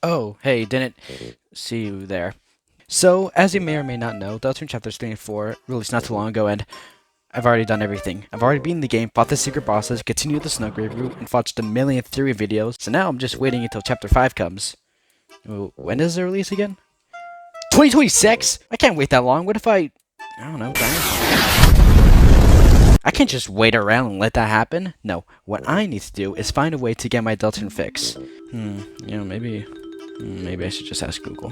Oh, hey, didn't see you there. So, as you may or may not know, Deltarune Chapters 3 and 4 released not too long ago, and I've already done everything. I've already beaten the game, fought the secret bosses, continued the Snowgrave route, and watched a million theory videos, so now I'm just waiting until Chapter 5 comes. When does it release again? 2026? I can't wait that long. What if I don't know, I can't just wait around and let that happen. No, what I need to do is find a way to get my Deltarune fix. Maybe I should just ask Google.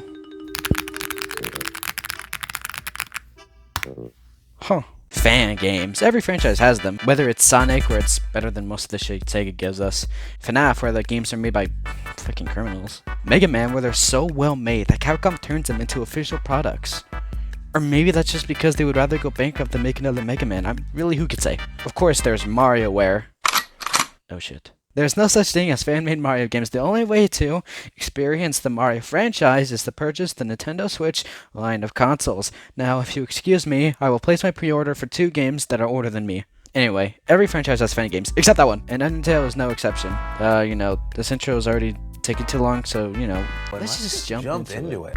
Huh. Fan games. Every franchise has them, whether it's Sonic, where it's better than most of the shit Sega gives us. FNAF, where the games are made by fucking criminals. Mega Man, where they're so well made that Capcom turns them into official products. Or maybe that's just because they would rather go bankrupt than make another Mega Man. Who could say? Of course, there's Mario, where... Oh shit. There's no such thing as fan-made Mario games. The only way to experience the Mario franchise is to purchase the Nintendo Switch line of consoles. Now, if you excuse me, I will place my pre-order for 2 games that are older than me. Anyway, every franchise has fan games, except that one, and Undertale is no exception. This intro is already taking too long, so, let's just jump into it.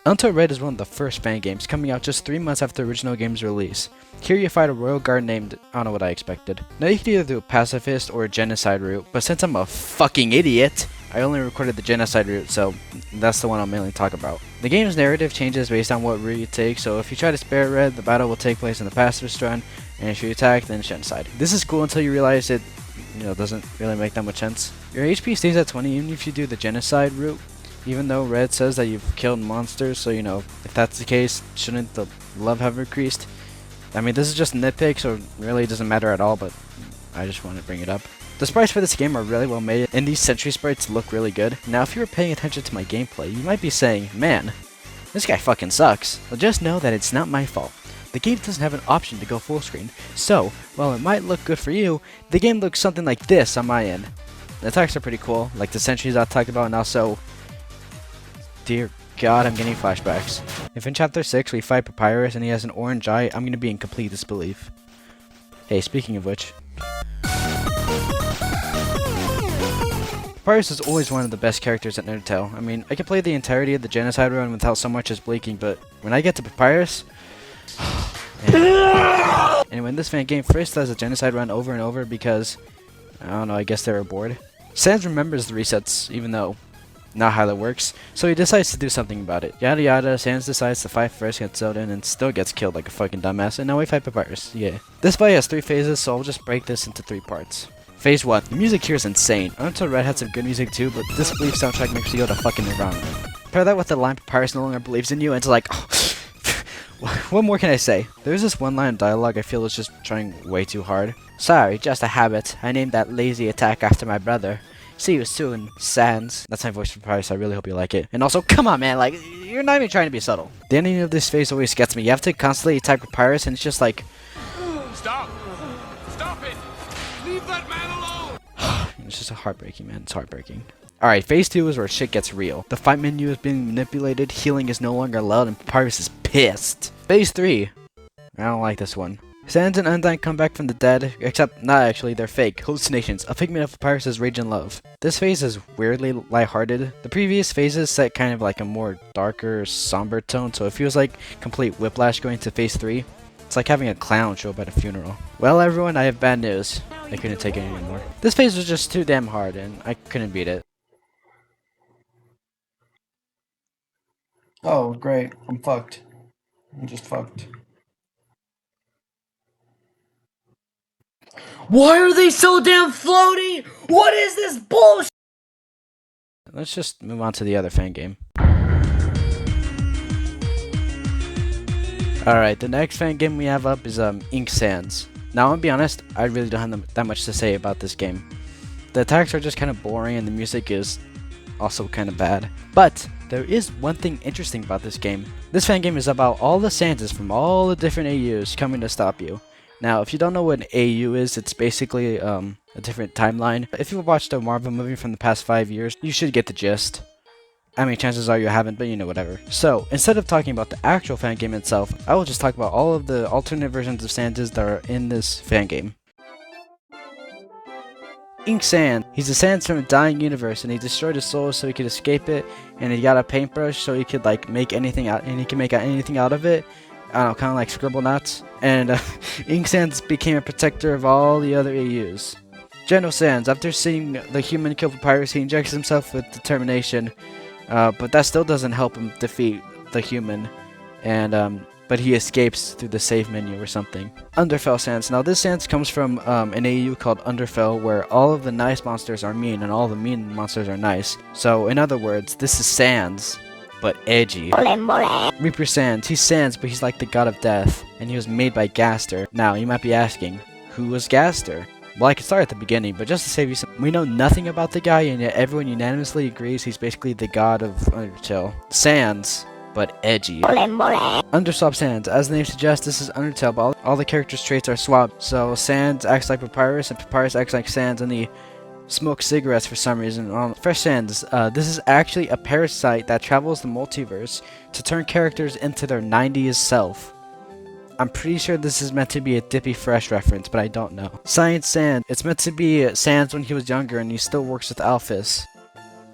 Undertale Red is one of the first fan games, coming out just 3 months after the original game's release. Here you fight a royal guard named... I don't know what I expected. Now you can either do a pacifist or a genocide route, but since I'm a fucking idiot, I only recorded the genocide route, so that's the one I'll mainly talk about. The game's narrative changes based on what route you take, so if you try to spare Red, the battle will take place in the pacifist run, and if you attack, then it's genocide. This is cool until you realize it, doesn't really make that much sense. Your HP stays at 20 even if you do the genocide route. Even though Red says that you've killed monsters, so if that's the case, shouldn't the love have increased? I mean, this is just a nitpick, so it really doesn't matter at all, but I just want to bring it up. The sprites for this game are really well made, and these sentry sprites look really good. Now, if you were paying attention to my gameplay, you might be saying, man, this guy fucking sucks. Well, just know that it's not my fault. The game doesn't have an option to go full screen, so, while it might look good for you, the game looks something like this on my end. The attacks are pretty cool, like the sentries I talked about, and also... Dear God, I'm getting flashbacks. If in Chapter 6 we fight Papyrus and he has an orange eye, I'm gonna be in complete disbelief. Hey, speaking of which... Papyrus is always one of the best characters in Undertale. I mean, I can play the entirety of the Genocide run without so much as blinking, but when I get to Papyrus... Anyway, in this fan game, Frisk does the Genocide run over and over because... I don't know, I guess they were bored. Sans remembers the resets, even though... not how that works, so he decides to do something about it. Yada yada, Sans decides to fight Frisk, gets Zelda in, and still gets killed like a fucking dumbass, and now we fight Papyrus, yeah. This fight has 3 phases, so I'll just break this into 3 parts. Phase 1. The music here is insane. Undertale Red had some good music too, but this Disbelief soundtrack makes you go to fucking Nirvana. Pair that with the line Papyrus no longer believes in you, and it's like, oh, what more can I say? There's this one line of dialogue I feel is just trying way too hard. Sorry, just a habit. I named that lazy attack after my brother. See you soon, Sans. That's my voice for Papyrus. I really hope you like it. And also, come on, man. Like, you're not even trying to be subtle. The ending of this phase always gets me. You have to constantly attack Papyrus, and it's just like... Stop! Stop it! Leave that man alone! It's just heartbreaking, man. It's heartbreaking. Alright, phase 2 is where shit gets real. The fight menu is being manipulated, healing is no longer allowed, and Papyrus is pissed. Phase 3. I don't like this one. Sans and Undyne come back from the dead, except not actually, they're fake. Hallucinations, a figment of Papyrus' rage and love. This phase is weirdly lighthearted. The previous phases set kind of like a more darker, somber tone, so it feels like complete whiplash going to phase 3. It's like having a clown show up at a funeral. Well everyone, I have bad news. I couldn't take it anymore. This phase was just too damn hard, and I couldn't beat it. Oh, great. I'm fucked. I'm just fucked. Why are they so damn floaty? What is this bullshit? Let's just move on to the other fan game. Alright, the next fan game we have up is Ink Sans. Now, I'll be honest, I really don't have that much to say about this game. The attacks are just kind of boring and the music is also kind of bad. But there is one thing interesting about this game. This fan game is about all the Sanses from all the different AUs coming to stop you. Now, if you don't know what an AU is, it's basically a different timeline. If you've watched a Marvel movie from the past 5 years, you should get the gist. I mean, chances are you haven't, but whatever. So, instead of talking about the actual fan game itself, I will just talk about all of the alternate versions of Santas that are in this fan game. Ink Sand. He's a Sans from a dying universe, and he destroyed his soul so he could escape it, and he got a paintbrush so he could like make anything out, and he can make anything out of it. I don't know, kind of like scribble knots. And Ink Sands became a protector of all the other AUs. Genocide. After seeing the human kill Papyrus, he injects himself with determination, but that still doesn't help him defeat the human, and but he escapes through the save menu or something. Undertale Sans. Now this Sans comes from an AU called Undertale, where all of the nice monsters are mean and all the mean monsters are nice. So in other words, this is Sans, but edgy. Reaper Sans. He's Sans, but he's like the god of death, and he was made by Gaster. Now you might be asking, who was Gaster? Well, I could start at the beginning, but just to save you some, we know nothing about the guy, and yet everyone unanimously agrees he's basically the god of Undertale. Sans, but edgy. Underswap Sans. As the name suggests, this is Undertale, but all the characters' traits are swapped. So Sans acts like Papyrus, and Papyrus acts like Sans, and he smokes cigarettes for some reason. Fresh Sans. This is actually a parasite that travels the multiverse to turn characters into their 90s self. I'm pretty sure this is meant to be a Dippy Fresh reference, but I don't know. Science Sans. It's meant to be Sans when he was younger, and he still works with Alphys.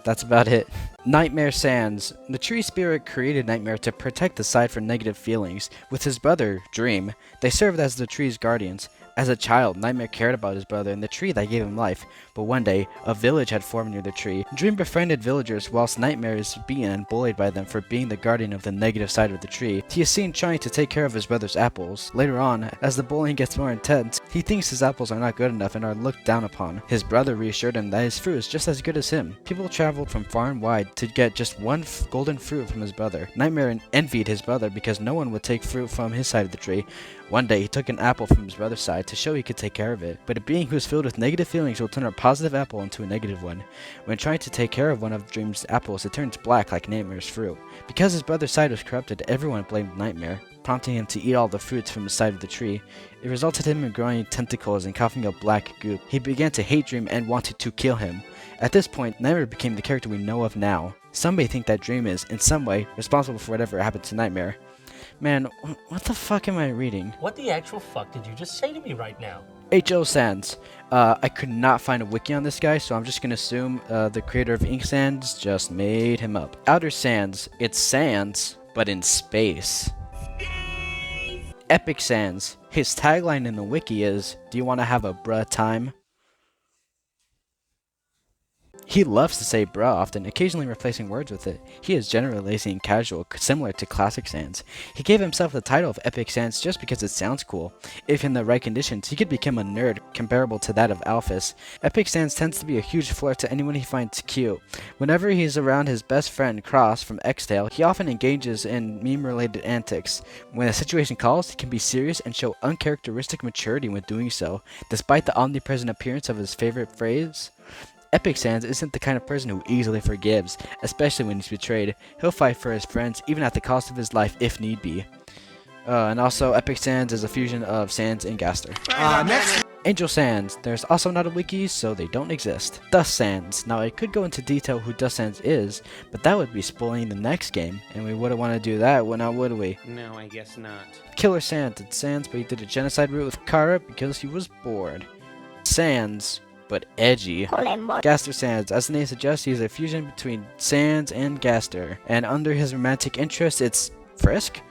That's about it. Nightmare Sans. The tree spirit created Nightmare to protect the side from negative feelings. With his brother, Dream, they served as the tree's guardians. As a child, Nightmare cared about his brother and the tree that gave him life, but one day, a village had formed near the tree. Dream befriended villagers whilst Nightmare is beaten and bullied by them for being the guardian of the negative side of the tree. He is seen trying to take care of his brother's apples. Later on, as the bullying gets more intense, he thinks his apples are not good enough and are looked down upon. His brother reassured him that his fruit is just as good as him. People traveled from far and wide to get just one golden fruit from his brother. Nightmare envied his brother because no one would take fruit from his side of the tree. One day, he took an apple from his brother's side to show he could take care of it, but a being who is filled with negative feelings will turn a positive apple into a negative one. When trying to take care of one of Dream's apples, it turns black like Nightmare's fruit. Because his brother's side was corrupted, everyone blamed Nightmare, prompting him to eat all the fruits from the side of the tree. It resulted in him growing tentacles and coughing up black goop. He began to hate Dream and wanted to kill him. At this point, Nightmare became the character we know of now. Some may think that Dream is, in some way, responsible for whatever happened to Nightmare. Man, what the fuck am I reading? What the actual fuck did you just say to me right now? H.O. Sans. I could not find a wiki on this guy, so I'm just gonna assume the creator of Ink Sans just made him up. Outer Sans. It's Sans, but in space. Epic Sans. His tagline in the wiki is, "Do you want to have a bruh time?" He loves to say bruh often, occasionally replacing words with it. He is generally lazy and casual, similar to classic Sans. He gave himself the title of Epic Sans just because it sounds cool. If in the right conditions, he could become a nerd comparable to that of Alphys. Epic Sans tends to be a huge flirt to anyone he finds cute. Whenever he is around his best friend Cross from X-Tale, he often engages in meme-related antics. When the situation calls, he can be serious and show uncharacteristic maturity when doing so, despite the omnipresent appearance of his favorite phrase. Epic Sans isn't the kind of person who easily forgives, especially when he's betrayed. He'll fight for his friends, even at the cost of his life if need be. And also, Epic Sans is a fusion of Sans and Gaster. Next. Angel Sans. There's also not a wiki, so they don't exist. Dust Sans. Now, I could go into detail who Dust Sans is, but that would be spoiling the next game, and we wouldn't want to do that, now would we? No, I guess not. Killer Sans. It's Sans, but he did a genocide route with Kara because he was bored. Sans, but edgy. Gaster Sans. As the name suggests, he is a fusion between Sans and Gaster. And under his romantic interest, it's Frisk?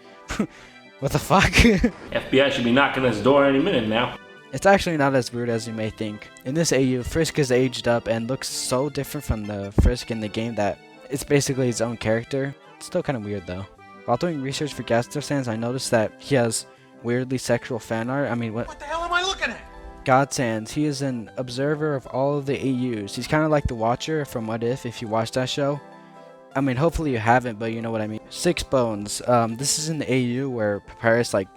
What the fuck? FBI should be knocking on his door any minute now. It's actually not as weird as you may think. In this AU, Frisk is aged up and looks so different from the Frisk in the game that it's basically his own character. It's still kind of weird though. While doing research for Gaster Sans, I noticed that he has weirdly sexual fan art. I mean, what the hell am I looking at? God Sans. He is an observer of all of the AUs. He's kind of like the Watcher from What If you watch that show. I mean, hopefully you haven't, but you know what I mean. Six Bones. This is in the AU where Papyrus, like,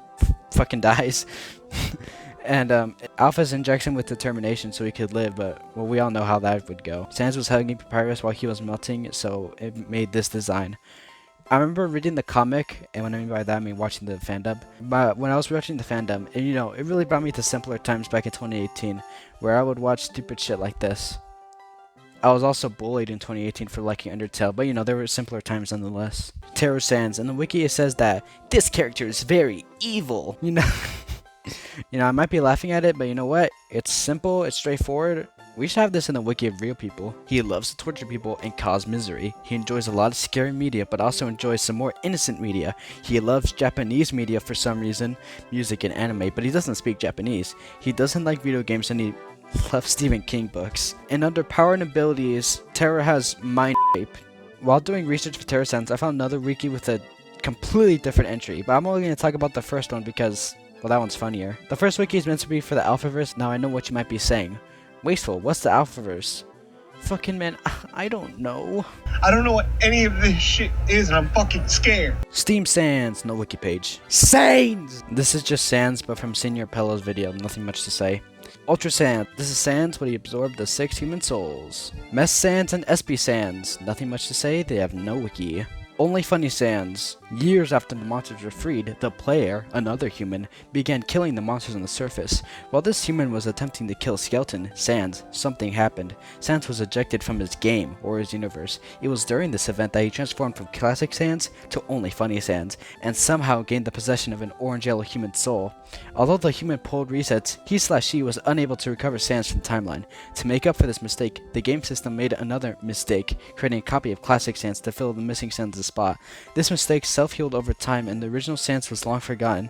fucking dies. And Alphys injects him with determination so he could live, but, well, we all know how that would go. Sans was hugging Papyrus while he was melting, so it made this design. I remember reading the comic, and when I mean by that, I mean watching the fandom. But when I was watching the fandom, and, you know, it really brought me to simpler times back in 2018, where I would watch stupid shit like this. I was also bullied in 2018 for liking Undertale, but, you know, there were simpler times nonetheless. Terror Sans. In the wiki, it says that this character is very evil. You know, I might be laughing at it, but you know what? It's simple, it's straightforward, We should have this in the wiki of real people. He loves to torture people and cause misery. He enjoys a lot of scary media, but also enjoys some more innocent media. He loves Japanese media for some reason, music and anime, but he doesn't speak Japanese. He doesn't like video games and he loves Stephen King books. And under power and abilities, Terra has mind rape. While doing research for Terra Sense, I found another wiki with a completely different entry, but I'm only going to talk about the first one because, well, that one's funnier. The first wiki is meant to be for the Alphaverse. Now I know what you might be saying. Wasteful, what's the Alphaverse? Fucking man, I don't know. I don't know what any of this shit is and I'm fucking scared. Steam Sans, no wiki page. Sans! This is just Sans, but from Senior Pello's video, nothing much to say. Ultra Sans, this is Sans, but he absorbed the 6 human souls. Mess Sans and SP Sans, nothing much to say, they have no wiki. Only Funny Sans. Years after the monsters were freed, the player, another human, began killing the monsters on the surface. While this human was attempting to kill Skeleton, Sans, something happened. Sans was ejected from his game, or his universe. It was during this event that he transformed from Classic Sans to Only Funny Sans, and somehow gained the possession of an orange-yellow human soul. Although the human pulled resets, he/she was unable to recover Sans from the timeline. To make up for this mistake, the game system made another mistake, creating a copy of Classic Sans to fill the missing Sans' spot. This mistake self-healed over time, and the original Sans was long forgotten.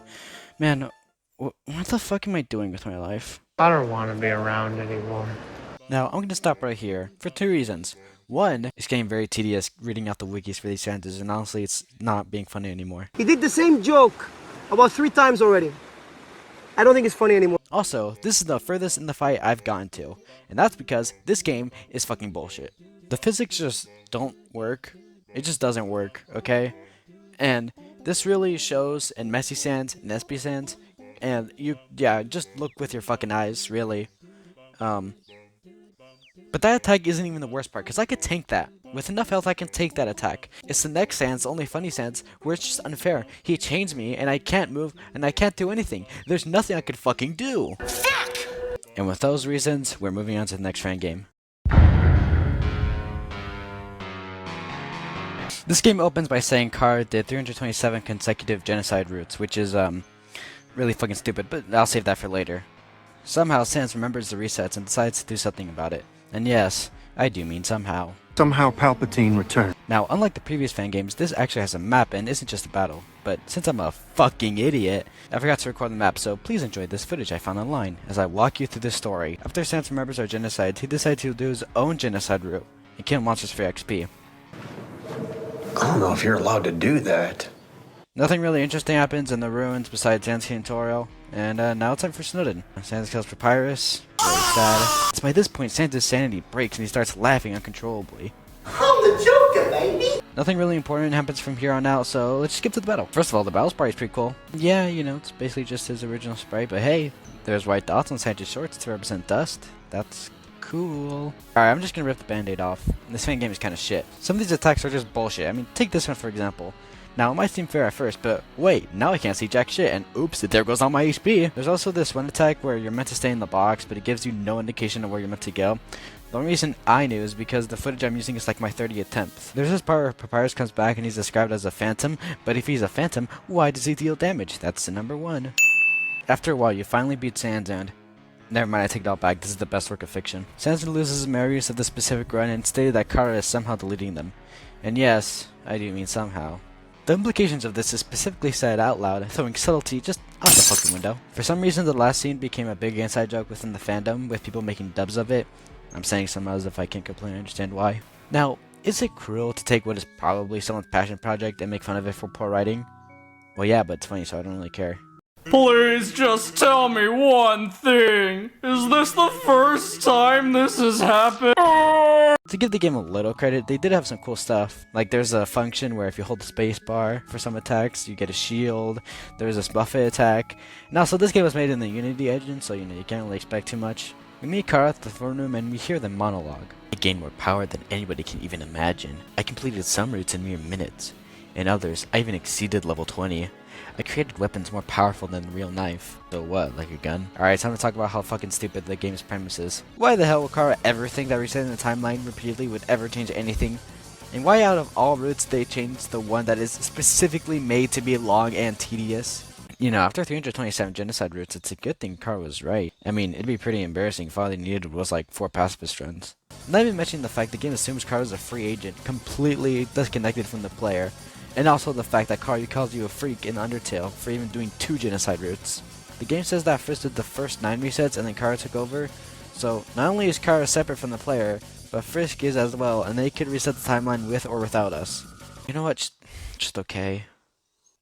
Man, what the fuck am I doing with my life? I don't want to be around anymore. Now, I'm going to stop right here, for 2 reasons. One, it's getting very tedious reading out the wikis for these Sanses, and honestly, it's not being funny anymore. He did the same joke about 3 times already. I don't think it's funny anymore. Also, this is the furthest in the fight I've gotten to, and that's because this game is fucking bullshit. The physics just don't work. It just doesn't work, okay? And this really shows in Messy Sans and SP Sans, and just look with your fucking eyes, really. But that attack isn't even the worst part, because I could tank that. With enough health, I can take that attack. It's the next Sans, Only Funny Sans, where it's just unfair. He chains me, and I can't move, and I can't do anything. There's nothing I could fucking do. Fuck! And with those reasons, we're moving on to the next fan game. This game opens by saying Kara did 327 consecutive genocide routes, which is, really fucking stupid, but I'll save that for later. Somehow, Sans remembers the resets and decides to do something about it. And yes, I do mean somehow. Somehow Palpatine returned. Now, unlike the previous fan games, this actually has a map and isn't just a battle. But since I'm a fucking idiot, I forgot to record the map, so please enjoy this footage I found online as I walk you through this story. After Sans remembers our genocide, he decides to do his own genocide route and kill monsters for XP. I don't know if you're allowed to do that. Nothing really interesting happens in the ruins besides Sans tutorial, and now it's time for Snowden. Sans kills Papyrus. Very sad. It's by this point Sans' sanity breaks and he starts laughing uncontrollably. I'm the Joker, baby! Nothing really important happens from here on out, so let's skip to the battle. First of all, the battle sprite is pretty cool. Yeah, you know, it's basically just his original sprite, but hey, there's white dots on Sans' shorts to represent dust. That's cool. Alright, I'm just gonna rip the band-aid off. This fan game is kinda shit. Some of these attacks are just bullshit. I mean, take this one for example. Now, it might seem fair at first, but wait, now I can't see jack shit, and oops, there goes all my HP. There's also this one attack where you're meant to stay in the box, but it gives you no indication of where you're meant to go. The only reason I knew is because the footage I'm using is like my 30th attempt. There's this part where Papyrus comes back and he's described as a phantom, but if he's a phantom, why does he deal damage? That's the number 1. After a while, you finally beat Sans and... Never mind, I take it all back, this is the best work of fiction. Sans loses memories of the specific run and stated that Kara is somehow deleting them. And yes, I do mean somehow. The implications of this is specifically said out loud, throwing subtlety just out the fucking window. For some reason, the last scene became a big inside joke within the fandom, with people making dubs of it. I'm saying somehow as if I can't completely understand why. Now, is it cruel to take what is probably someone's passion project and make fun of it for poor writing? Well, yeah, but it's funny, so I don't really care. Please just tell me one thing. Is this the first time this has happened? To give the game a little credit, they did have some cool stuff. Like there's a function where if you hold the space bar for some attacks, you get a shield. There's this buffet attack. And also this game was made in the Unity engine, so you know you can't really expect too much. We meet Kara at the throne room and we hear the monologue. I gained more power than anybody can even imagine. I completed some routes in mere minutes. In others, I even exceeded level 20. I created weapons more powerful than a real knife. So what, like a gun? Alright, time to talk about how fucking stupid the game's premise is. Why the hell would Kara ever think that resetting the timeline repeatedly would ever change anything? And why out of all routes they changed the one that is specifically made to be long and tedious? You know, after 327 genocide routes, it's a good thing Kara was right. I mean, it'd be pretty embarrassing if all they needed was like 4 pacifist runs. Not even mentioning the fact the game assumes Kara is a free agent, completely disconnected from the player, and also the fact that Kara calls you a freak in Undertale for even doing 2 genocide routes. The game says that Frisk did the first 9 resets and then Kara took over, so not only is Kara separate from the player, but Frisk is as well, and they could reset the timeline with or without us. You know what? Just okay.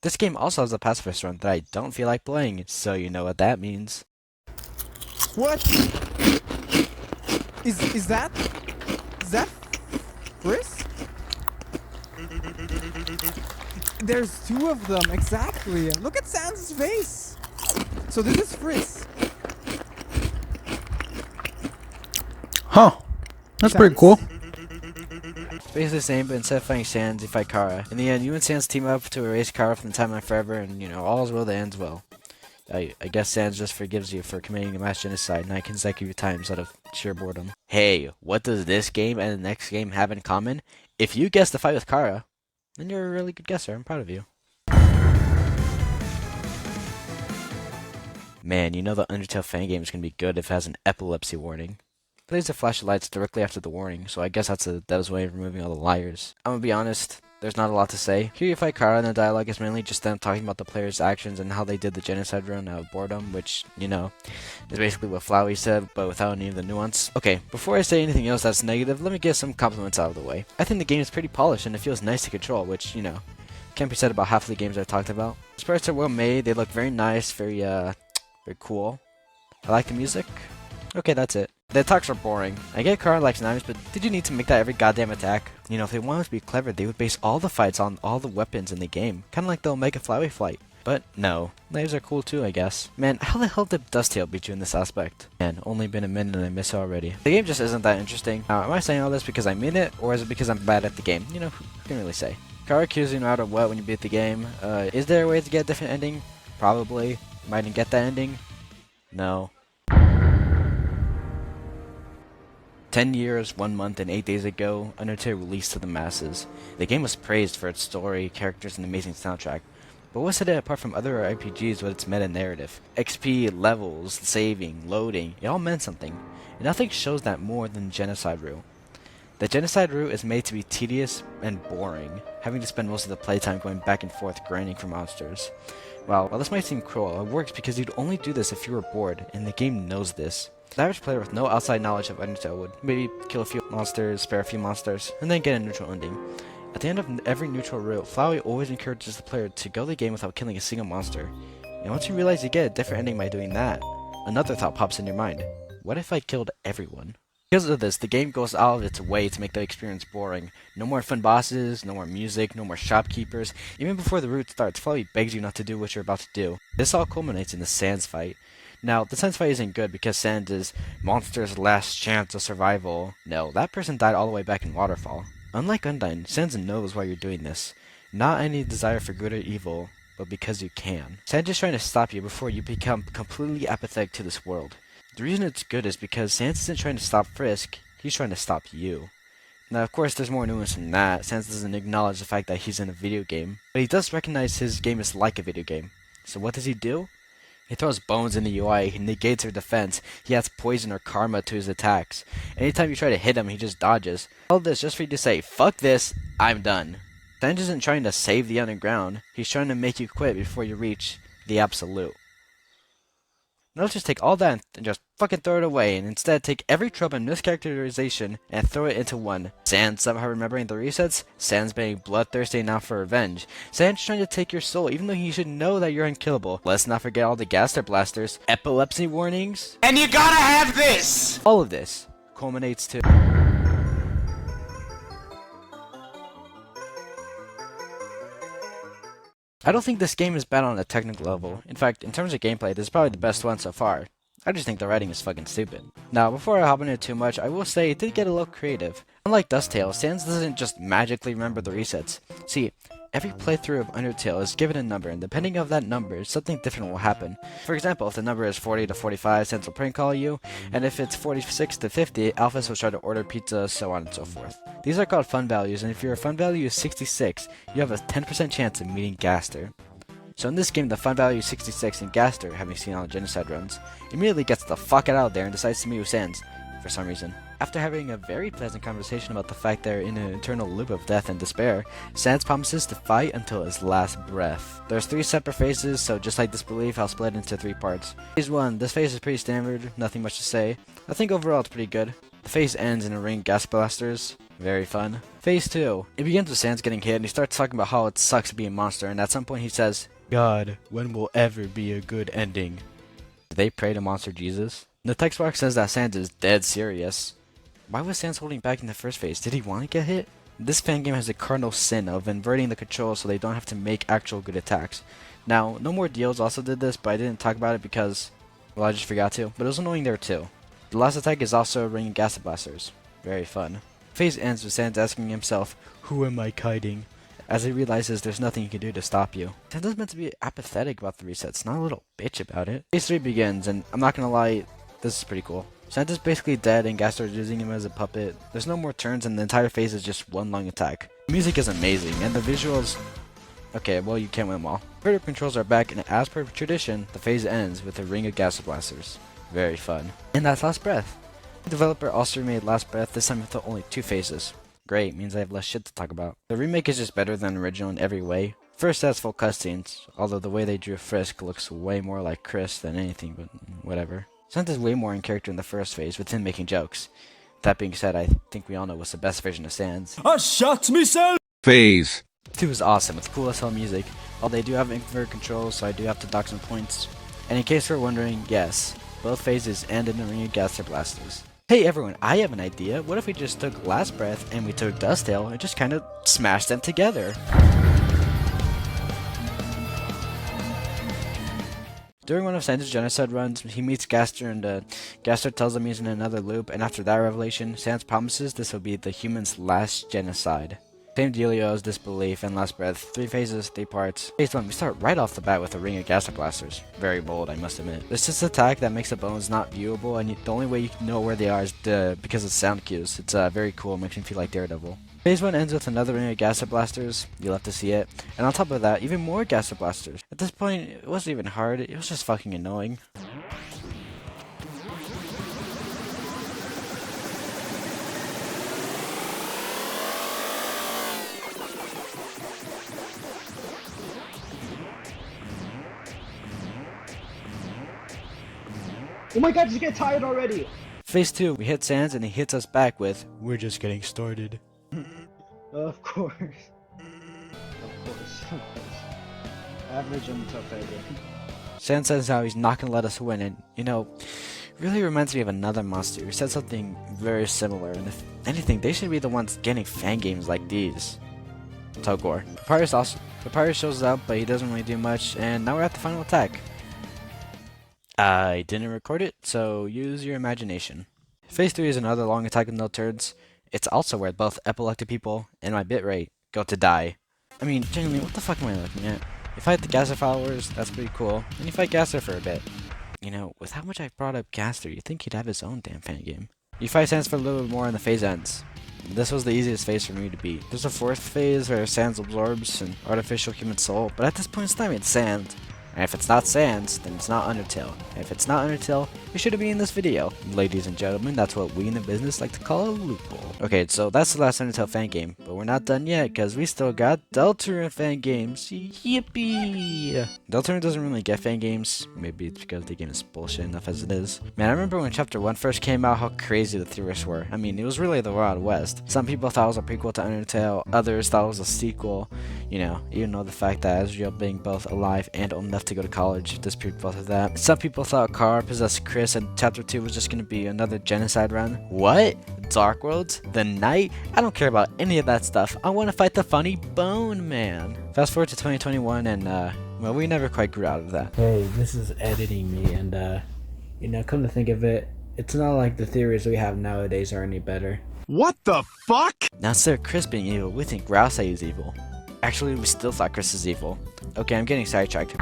This game also has a pacifist run that I don't feel like playing, so you know what that means. What? Is that Frisk? There's 2 of them, exactly. Look at Sans' face. So this is Frisk. Huh. That's pretty cool. It's basically the same, but instead of fighting Sans, you fight Kara. In the end, you and Sans team up to erase Kara from the timeline forever, and you know, all's well that ends well. I guess Sans just forgives you for committing a mass genocide 9 consecutive times out of sheer boredom. Hey, what does this game and the next game have in common? If you guessed the fight with Kara, then you're a really good guesser. I'm proud of you. Man, you know the Undertale fan game is going to be good if it has an epilepsy warning. There's a flash of lights directly after the warning, so I guess that's a Dev's way of removing all the liars. I'm gonna be honest, there's not a lot to say. Here you fight Kara and the dialogue is mainly just them talking about the players' actions and how they did the genocide run out of boredom, which, you know, is basically what Flowey said, but without any of the nuance. Okay, before I say anything else that's negative, let me get some compliments out of the way. I think the game is pretty polished and it feels nice to control, which, you know, can't be said about half of the games I've talked about. The sprites are well made, they look very nice, very cool. I like the music. Okay, that's it. The attacks are boring. I get Kara likes knives, but did you need to make that every goddamn attack? You know, if they wanted to be clever, they would base all the fights on all the weapons in the game. Kinda like the Omega Flyway fight. But no, knives are cool too, I guess. Man, how the hell did Dusttale beat you in this aspect? Man, only been a minute and I miss it already. The game just isn't that interesting. Now, am I saying all this because I mean it, or is it because I'm bad at the game? You know, who can really say? Kara accusing you no matter what when you beat the game. Is there a way to get a different ending? Probably. Might not get that ending? No. 10 years, 1 month, and 8 days ago, Undertale released to the masses. The game was praised for its story, characters, and amazing soundtrack. But what set it apart from other RPGs was its meta-narrative. XP, levels, saving, loading, it all meant something. And nothing shows that more than the Genocide route. The Genocide route is made to be tedious and boring, having to spend most of the playtime going back and forth grinding for monsters. While this might seem cruel, it works because you'd only do this if you were bored, and the game knows this. The average player with no outside knowledge of Undertale would maybe kill a few monsters, spare a few monsters, and then get a neutral ending. At the end of every neutral route, Flowey always encourages the player to go the game without killing a single monster. And once you realize you get a different ending by doing that, another thought pops in your mind. What if I killed everyone? Because of this, the game goes out of its way to make the experience boring. No more fun bosses, no more music, no more shopkeepers. Even before the route starts, Flowey begs you not to do what you're about to do. This all culminates in the Sans fight. Now, the Sans fight isn't good because Sans is monster's last chance of survival. No, that person died all the way back in Waterfall. Unlike Undyne, Sans knows why you're doing this. Not any desire for good or evil, but because you can. Sans is trying to stop you before you become completely apathetic to this world. The reason it's good is because Sans isn't trying to stop Frisk, he's trying to stop you. Now, of course, there's more nuance than that. Sans doesn't acknowledge the fact that he's in a video game, but he does recognize his game is like a video game. So what does he do? He throws bones in the UI, he negates her defense, he adds poison or karma to his attacks. Anytime you try to hit him, he just dodges. All this just for you to say, fuck this, I'm done. Sans isn't trying to save the underground, he's trying to make you quit before you reach the absolute. Now let's just take all that and just fucking throw it away, and instead take every trope and mischaracterization and throw it into one. Sans somehow remembering the resets, Sans being bloodthirsty now for revenge, Sans trying to take your soul even though he should know that you're unkillable. Let's not forget all the Gaster blasters, epilepsy warnings, And you gotta have this! all of this culminates to... I don't think this game is bad on a technical level. In fact, in terms of gameplay, this is probably the best one so far. I just think the writing is fucking stupid. Now, before I hop into it too much, I will say it did get a little creative. Unlike Dusttale, Sans doesn't just magically remember the resets. See, every playthrough of Undertale is given a number, and depending on that number, something different will happen. For example, if the number is 40 to 45, Sans will prank call you, and if it's 46 to 50, Alphys will try to order pizza, so on and so forth. These are called fun values, and if your fun value is 66, you have a 10% chance of meeting Gaster. So in this game, the fun value 66 and Gaster, having seen all the Genocide runs, immediately gets the fuck out of there and decides to meet with Sans, for some reason. After having a very pleasant conversation about the fact they're in an eternal loop of death and despair, Sans promises to fight until his last breath. There's 3 separate phases, so just like Disbelief, I'll split it into 3 parts. Phase 1, this phase is pretty standard, nothing much to say. I think overall it's pretty good. The phase ends in a ring of gas blasters, very fun. Phase 2, it begins with Sans getting hit and he starts talking about how it sucks to be a monster, and at some point he says, "God, when will ever be a good ending?" Did they pray to Monster Jesus? The text box says that Sans is dead serious. Why was Sans holding back in the first phase? Did he want to get hit? This fan game has the cardinal sin of inverting the controls so they don't have to make actual good attacks. Now, No More Deals also did this, but I didn't talk about it because, well, I just forgot to. But it was annoying there too. The last attack is also a ring of gas blasters. Very fun. Phase ends with Sans asking himself, "Who am I kiting?" as he realizes there's nothing he can do to stop you. Sans is meant to be apathetic about the resets, not a little bitch about it. Phase 3 begins, and I'm not gonna lie, this is pretty cool. Sans is basically dead and Gaster is using him as a puppet. There's no more turns and the entire phase is just one long attack. The music is amazing and the visuals... Okay, well you can't win them all. Further controls are back and as per tradition, the phase ends with a ring of gas blasters. Very fun. And that's Last Breath. The developer also remade Last Breath, this time with only 2 phases. Great, means I have less shit to talk about. The remake is just better than the original in every way. First, it has full cutscenes, although the way they drew Frisk looks way more like Chris than anything, but whatever. Sans is way more in character in the first phase, with him making jokes. That being said, I think we all know what's the best version of Sans. I shot myself! Phase. 2 is awesome, with cool as hell music. Although they do have invert controls, so I do have to dock some points. And in case you're wondering, yes, both phases end in a ring of Gaster blasters. Hey everyone, I have an idea. What if we just took Last Breath and we took Dusttale and just kind of smashed them together? During one of Sans' Genocide runs, he meets Gaster and Gaster tells him he's in another loop, and after that revelation, Sans promises this will be the human's last genocide. Same dealio as Disbelief and Last Breath, 3 phases, 3 parts. Phase 1, we start right off the bat with a ring of Gaster blasters. Very bold, I must admit. There's this attack that makes the bones not viewable, and the only way you can know where they are is because of sound cues. It's very cool, makes me feel like Daredevil. Phase 1 ends with another ring of Gaster blasters, you'll have to see it, and on top of that, even more Gaster blasters. At this point, it wasn't even hard, it was just fucking annoying. Oh my god, just get tired already! Phase 2, we hit Sans and he hits us back with, "We're just getting started." Of course. Average Undertale fan game. Sans says how he's not gonna let us win, and you know, really reminds me of another monster who said something very similar, and if anything, they should be the ones getting fan games like these. Togor. Papyrus shows up, but he doesn't really do much, and now we're at the final attack. I didn't record it, so use your imagination. Phase 3 is another long attack with no turds. It's also where both epileptic people and my bitrate go to die. I mean, genuinely, what the fuck am I looking at? You fight the Gaster followers, that's pretty cool, and you fight Gaster for a bit. You know, with how much I've brought up Gaster, you'd think he'd have his own damn fan game. You fight Sans for a little bit more and the phase ends. This was the easiest phase for me to beat. There's a 4th phase where Sans absorbs an artificial human soul, but at this point in time it's Sans. And if it's not Sans, then it's not Undertale. And if it's not Undertale, it shouldn't be in this video. Ladies and gentlemen, that's what we in the business like to call a loophole. Okay, so that's the last Undertale fan game, but we're not done yet, because we still got Deltarune fan games. Yippee! Deltarune doesn't really get fan games. Maybe it's because the game is bullshit enough as it is. Man, I remember when Chapter 1 first came out, how crazy the theorists were. I mean, it was really the Wild West. Some people thought it was a prequel to Undertale, others thought it was a sequel. You know, even though the fact that Ezreal being both alive and old enough to go to college disproved both of that. Some people thought Kara possessed Chris and Chapter 2 was just going to be another Genocide run. What? Dark Worlds? The Night? I don't care about any of that stuff. I want to fight the funny Bone Man. Fast forward to 2021 and, well, we never quite grew out of that. Hey, this is editing me and, you know, come to think of it, it's not like the theories we have nowadays are any better. What the fuck? Now instead of Chris being evil, we think Ralsei is evil. Actually, we still thought Chris is evil. Okay, I'm getting sidetracked.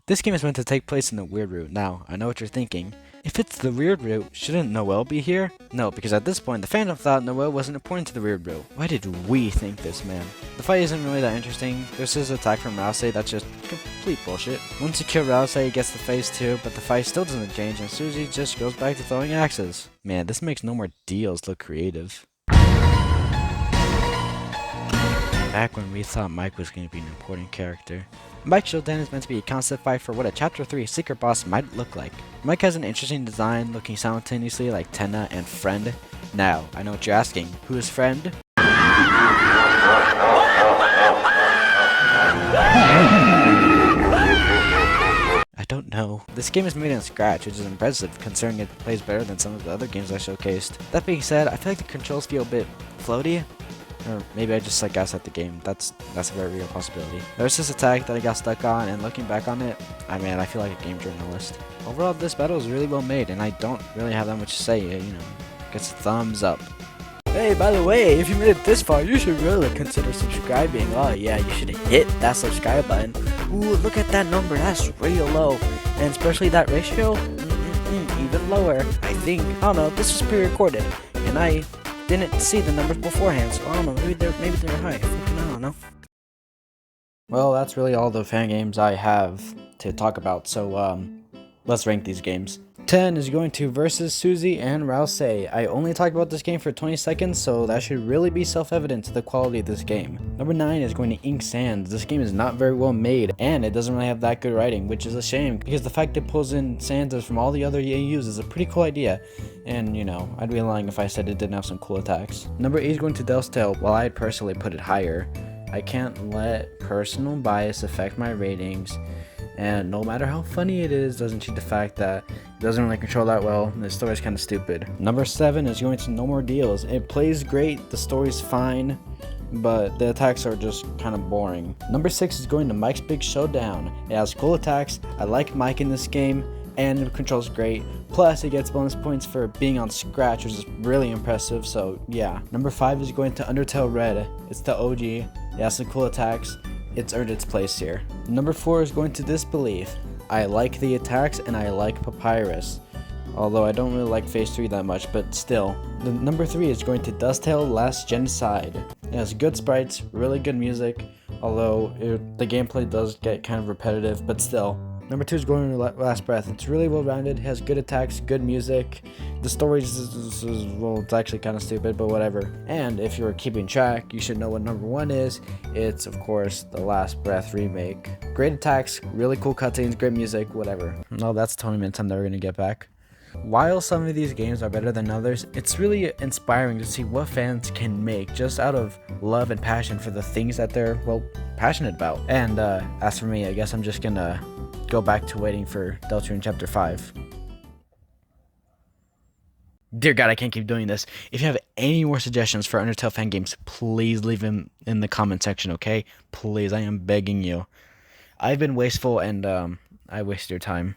This game is meant to take place in the weird route. Now, I know what you're thinking. If it's the weird route, shouldn't Noelle be here? No, because at this point, the fandom thought Noelle wasn't important to the weird route. Why did we think this, man? The fight isn't really that interesting. There's this attack from Ralsei that's just complete bullshit. Once you kill Ralsei, he gets the phase 2, but the fight still doesn't change, and Susie just goes back to throwing axes. Man, this makes no more deals look creative. Back when we thought Mike was going to be an important character. Big Showdown is meant to be a concept fight for what a Chapter 3 secret boss might look like. Mike has an interesting design, looking simultaneously like Tenna and Friend. Now, I know what you're asking, who is Friend? I don't know. This game is made in Scratch, which is impressive considering it plays better than some of the other games I showcased. That being said, I feel like the controls feel a bit floaty. Or maybe I just guess at the game. That's a very real possibility. There's this attack that I got stuck on, and looking back on it, I feel like a game journalist. Overall, this battle is really well made, and I don't really have that much to say. Gets a thumbs up. Hey, by the way, if you made it this far, you should really consider subscribing. Oh yeah, you should hit that subscribe button. Ooh, look at that number. That's real low, and especially that ratio, even lower. I think. I don't know. This was pre-recorded, and I didn't see the numbers beforehand, so I don't know, maybe they're high. I don't know. Well, that's really all the fan games I have to talk about, so let's rank these games. 10 is going to versus Susie and Ralsei. I only talked about this game for 20 seconds, so that should really be self-evident to the quality of this game. Number 9 is going to Ink Sands. This game is not very well made, and it doesn't really have that good writing, which is a shame, because the fact it pulls in Sands from all the other AUs is a pretty cool idea. And, I'd be lying if I said it didn't have some cool attacks. Number 8 is going to Dusttale. While I'd personally put it higher, I can't let personal bias affect my ratings. And no matter how funny it is, doesn't change the fact that it doesn't really control that well, and the story's kind of stupid. Number 7 is going to No More Deals. It plays great, the story's fine, but the attacks are just kind of boring. Number 6 is going to Mike's Big Showdown. It has cool attacks, I like Mike in this game, and it controls great. Plus, it gets bonus points for being on Scratch, which is really impressive, so yeah. Number 5 is going to Undertale Red. It's the OG, it has some cool attacks. It's earned its place here. Number 4 is going to Disbelief. I like the attacks and I like Papyrus. Although I don't really like phase 3 that much, but still. The number 3 is going to Dusttale Last Genocide. It has good sprites, really good music, although the gameplay does get kind of repetitive, but still. Number 2 is going to Last Breath. It's really well rounded, has good attacks, good music. The story well, it's actually kind of stupid, but whatever. And if you're keeping track, you should know what number 1 is. It's, of course, the Last Breath remake. Great attacks, really cool cutscenes, great music, whatever. No, that's 20 minutes I'm never going to get back. While some of these games are better than others, it's really inspiring to see what fans can make just out of love and passion for the things that they're, well, passionate about. And as for me, I guess I'm just gonna go back to waiting for Deltarune Chapter 5. Dear God, I can't keep doing this. If you have any more suggestions for Undertale fan games, please leave them in the comment section, okay? Please, I am begging you. I've been Wasteful, and I waste your time.